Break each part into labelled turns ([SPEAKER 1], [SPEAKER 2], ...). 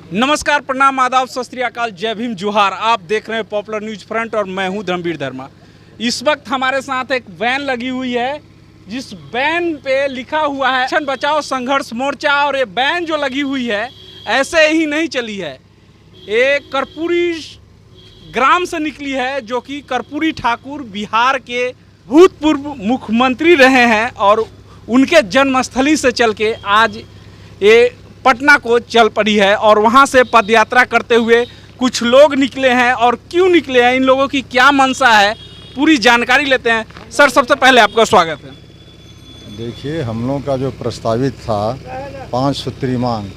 [SPEAKER 1] नमस्कार, प्रणाम, आदाब, सत श्री अकाल, जय भीम, जोहार। आप देख रहे हैं पॉपुलर न्यूज फ्रंट और मैं हूं धर्मवीर धर्मा। इस वक्त हमारे साथ एक वैन लगी हुई है जिस वैन पे लिखा हुआ है आरक्षण बचाओ संघर्ष मोर्चा। और ये वैन जो लगी हुई है ऐसे ही नहीं चली है, ये कर्पूरी ग्राम से निकली है, जो कि कर्पूरी ठाकुर बिहार के भूतपूर्व मुख्यमंत्री रहे हैं और उनके जन्मस्थली से चल के आज ये पटना को चल पड़ी है। और वहाँ से पदयात्रा करते हुए कुछ लोग निकले हैं, और क्यों निकले हैं, इन लोगों की क्या मंशा है, पूरी जानकारी लेते हैं। सर, सबसे पहले आपका स्वागत है।
[SPEAKER 2] देखिए, हम लोगों का जो प्रस्तावित था 5 सूत्री मांग,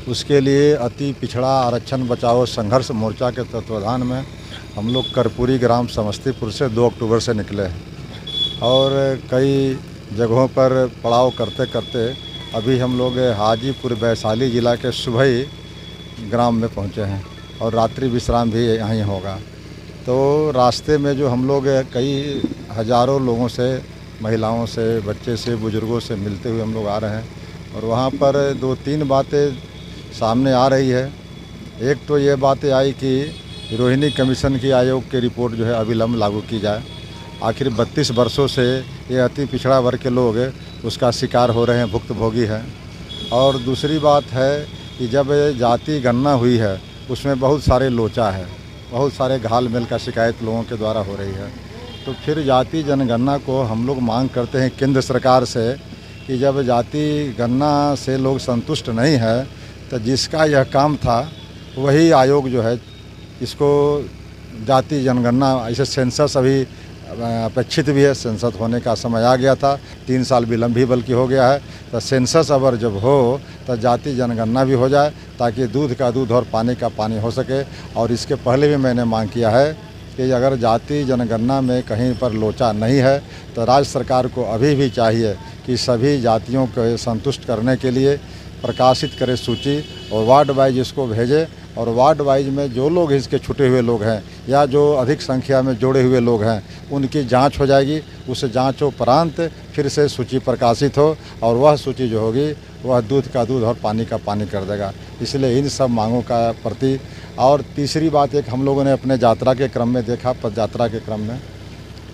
[SPEAKER 2] उसके लिए अति पिछड़ा आरक्षण बचाओ संघर्ष मोर्चा के तत्वाधान में हम लोग कर्पूरी ग्राम समस्तीपुर से 2 अक्टूबर से निकले हैं और कई जगहों पर पड़ाव करते करते अभी हम लोग हाजीपुर वैशाली ज़िला के सुबही ग्राम में पहुँचे हैं और रात्रि विश्राम भी यहीं होगा। तो रास्ते में जो हम लोग कई हज़ारों लोगों से, महिलाओं से, बच्चे से, बुज़ुर्गों से मिलते हुए हम लोग आ रहे हैं और वहाँ पर 2-3 बातें सामने आ रही है। एक तो ये बातें आई कि रोहिणी कमीशन की आयोग की रिपोर्ट जो है अविलंब लागू की जाए। आखिर 32 वर्षों से ये अति पिछड़ा वर्ग के लोग उसका शिकार हो रहे हैं, भुक्तभोगी हैं। और दूसरी बात है कि जब जाति गणना हुई है उसमें बहुत सारे लोचा है, बहुत सारे घाल मेल का शिकायत लोगों के द्वारा हो रही है। तो फिर जाति जनगणना को हम लोग मांग करते हैं केंद्र सरकार से कि जब जाति गणना से लोग संतुष्ट नहीं है तो जिसका यह काम था वही आयोग जो है इसको जाति जनगणना, ऐसे सेंसस अभी अपेक्षित भी है, सेंसस होने का समय आ गया था, 3 साल विलम्ब भी बल्कि हो गया है। तो सेंसस अगर जब हो तो जाति जनगणना भी हो जाए ताकि दूध का दूध और पानी का पानी हो सके। और इसके पहले भी मैंने मांग किया है कि अगर जाति जनगणना में कहीं पर लोचा नहीं है तो राज्य सरकार को अभी भी चाहिए कि सभी जातियों को संतुष्ट करने के लिए प्रकाशित करे सूची और वार्ड वाइज इसको भेजे। और वार्ड वाइज में जो लोग इसके छुटे हुए लोग हैं या जो अधिक संख्या में जोड़े हुए लोग हैं उनकी जांच हो जाएगी। उस जांचोपरांत फिर से सूची प्रकाशित हो और वह सूची जो होगी वह दूध का दूध और पानी का पानी कर देगा। इसलिए इन सब मांगों का प्रति। और तीसरी बात, एक हम लोगों ने अपने यात्रा के क्रम में देखा, पद यात्रा के क्रम में,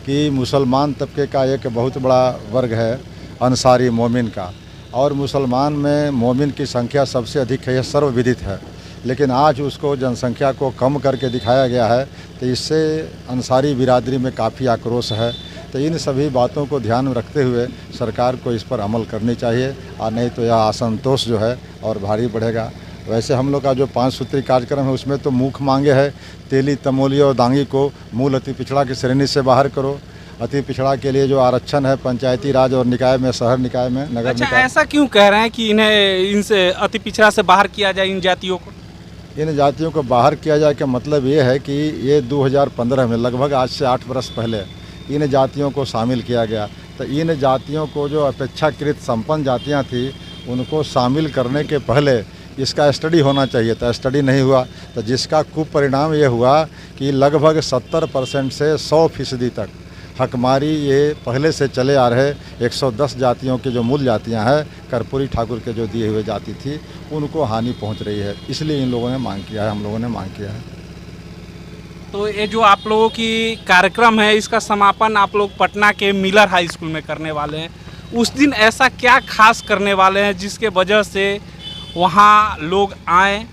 [SPEAKER 2] कि मुसलमान तबके का एक बहुत बड़ा वर्ग है अंसारी मोमिन का, और मुसलमान में मोमिन की संख्या सबसे अधिक है, यह सर्वविदित है। लेकिन आज उसको जनसंख्या को कम करके दिखाया गया है, तो इससे अंसारी बिरादरी में काफ़ी आक्रोश है। तो इन सभी बातों को ध्यान में रखते हुए सरकार को इस पर अमल करनी चाहिए, और नहीं तो यह असंतोष जो है और भारी बढ़ेगा। वैसे हम लोग का जो 5 सूत्री कार्यक्रम है उसमें तो मुख्य मांगे है तेली, तमोली और दांगी को मूल अति पिछड़ा की श्रेणी से बाहर करो। अति पिछड़ा के लिए जो आरक्षण है पंचायती राज और निकाय में, शहर निकाय में, नगर निकाय।
[SPEAKER 1] ऐसा क्यों कह रहे हैं कि इनसे अति पिछड़ा से बाहर किया जाए? इन जातियों को
[SPEAKER 2] को बाहर किया जाए का मतलब ये है कि ये 2015 में, लगभग आज से 8 वर्ष पहले, इन जातियों को शामिल किया गया। तो इन जातियों को जो अपेक्षाकृत संपन्न जातियां थी उनको शामिल करने के पहले इसका स्टडी होना चाहिए था, स्टडी नहीं हुआ। तो जिसका कुपरिणाम ये हुआ कि लगभग 70% से 100% तक हकमारी ये पहले से चले आ रहे 110 जातियों के जो मूल जातियां हैं, कर्पूरी ठाकुर के जो दिए हुए जाति थी, उनको हानि पहुंच रही है। इसलिए इन लोगों ने मांग किया है, हम लोगों ने मांग किया है।
[SPEAKER 1] तो ये जो आप लोगों की कार्यक्रम है इसका समापन आप लोग पटना के मिलर हाई स्कूल में करने वाले हैं। उस दिन ऐसा क्या खास करने वाले हैं जिसके वजह से वहाँ लोग आए?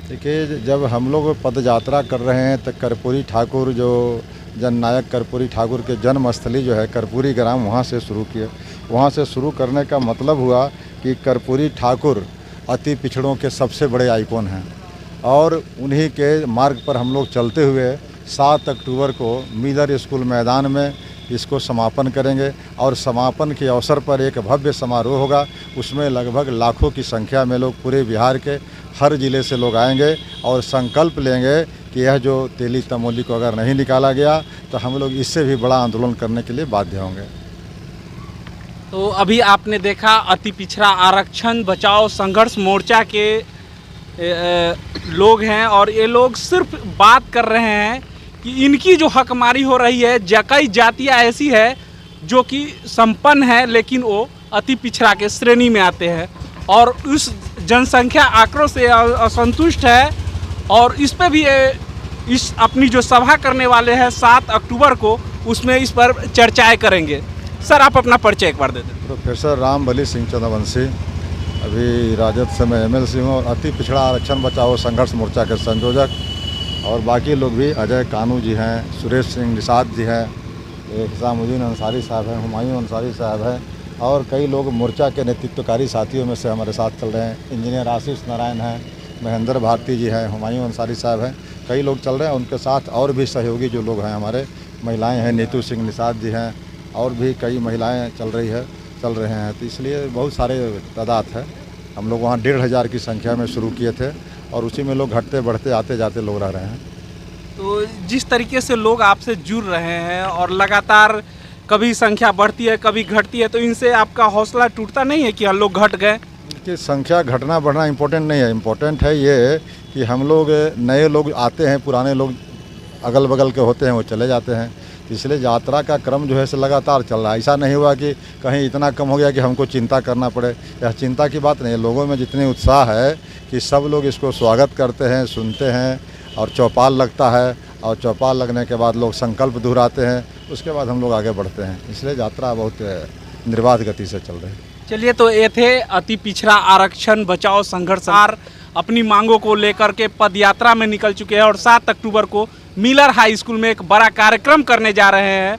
[SPEAKER 2] देखिए, जब हम लोग पद यात्रा कर रहे हैं तो कर्पूरी ठाकुर, जो जननायक कर्पूरी ठाकुर के जन्मस्थली जो है कर्पूरी ग्राम, वहाँ से शुरू किए। वहाँ से शुरू करने का मतलब हुआ कि कर्पूरी ठाकुर अति पिछड़ों के सबसे बड़े आइकॉन हैं और उन्हीं के मार्ग पर हम लोग चलते हुए 7 अक्टूबर को मिलर स्कूल मैदान में इसको समापन करेंगे। और समापन के अवसर पर एक भव्य समारोह होगा, उसमें लगभग लाखों की संख्या में लोग पूरे बिहार के हर ज़िले से लोग आएंगे और संकल्प लेंगे कि यह जो तेली तमोली को अगर नहीं निकाला गया तो हम लोग इससे भी बड़ा आंदोलन करने के लिए बाध्य होंगे।
[SPEAKER 1] तो अभी आपने देखा अति पिछड़ा आरक्षण बचाओ संघर्ष मोर्चा के लोग हैं और ये लोग सिर्फ बात कर रहे हैं कि इनकी जो हकमारी हो रही है, कई जातियाँ ऐसी है जो कि संपन्न है लेकिन वो अति पिछड़ा के श्रेणी में आते हैं। और उस जनसंख्या आंकड़ों से असंतुष्ट है और इस पे भी इस अपनी जो सभा करने वाले हैं 7 अक्टूबर को, उसमें इस पर चर्चाएं करेंगे। सर, आप अपना परिचय एक बार दे दें।
[SPEAKER 2] प्रोफेसर रामबली सिंह चंद्रवंशी, अभी राजद से मैं MLC हूँ और अति पिछड़ा आरक्षण बचाओ संघर्ष मोर्चा के संयोजक। और बाकी लोग भी, अजय कानू जी हैं, सुरेश सिंह निषाद जी हैं, हिसामुद्दीन अंसारी साहब हैं, हुमायूं अंसारी साहब हैं और कई लोग मोर्चा के नेतृत्वकारी साथियों में से हमारे साथ चल रहे हैं। इंजीनियर आशीष नारायण हैं, महेंद्र भारती जी हैं, हुमायूं अंसारी साहब हैं, कई लोग चल रहे हैं। उनके साथ और भी सहयोगी जो लोग हैं हमारे, महिलाएं हैं, नीतू सिंह निषाद जी हैं और भी कई महिलाएं चल रहे हैं। तो इसलिए बहुत सारे तादाद है। हम लोग वहाँ 1,500 की संख्या में शुरू किए थे और उसी में लोग घटते बढ़ते आते जाते लोग रह रहे हैं।
[SPEAKER 1] तो जिस तरीके से लोग आपसे जुड़ रहे हैं और लगातार कभी संख्या बढ़ती है कभी घटती है, तो इनसे आपका हौसला टूटता नहीं है कि हम लोग घट गए?
[SPEAKER 2] कि संख्या घटना बढ़ना इम्पोर्टेंट नहीं है, इम्पोर्टेंट है ये कि हम लोग, नए लोग आते हैं, पुराने लोग अगल बगल के होते हैं वो चले जाते हैं। इसलिए यात्रा का क्रम जो है से लगातार चल रहा है। ऐसा नहीं हुआ कि कहीं इतना कम हो गया कि हमको चिंता करना पड़े। यह चिंता की बात नहीं है। लोगों में जितनी उत्साह है कि सब लोग इसको स्वागत करते हैं, सुनते हैं और चौपाल लगता है और चौपाल लगने के बाद लोग संकल्प दोहराते हैं, उसके बाद हम लोग आगे बढ़ते हैं। इसलिए यात्रा बहुत निर्बाध गति से चल रही है।
[SPEAKER 1] चलिए, तो ये थे अति पिछड़ा आरक्षण बचाओ संघर्ष अपनी मांगों को लेकर के पद यात्रा में निकल चुके हैं और 7 अक्टूबर को मिलर हाई स्कूल में एक बड़ा कार्यक्रम करने जा रहे हैं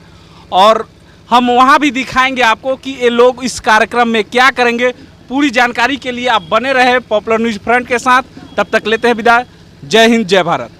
[SPEAKER 1] और हम वहां भी दिखाएंगे आपको कि ये लोग इस कार्यक्रम में क्या करेंगे। पूरी जानकारी के लिए आप बने रहे पॉपुलर न्यूज़ फ्रंट के साथ। तब तक लेते हैं विदा। जय हिंद, जय भारत।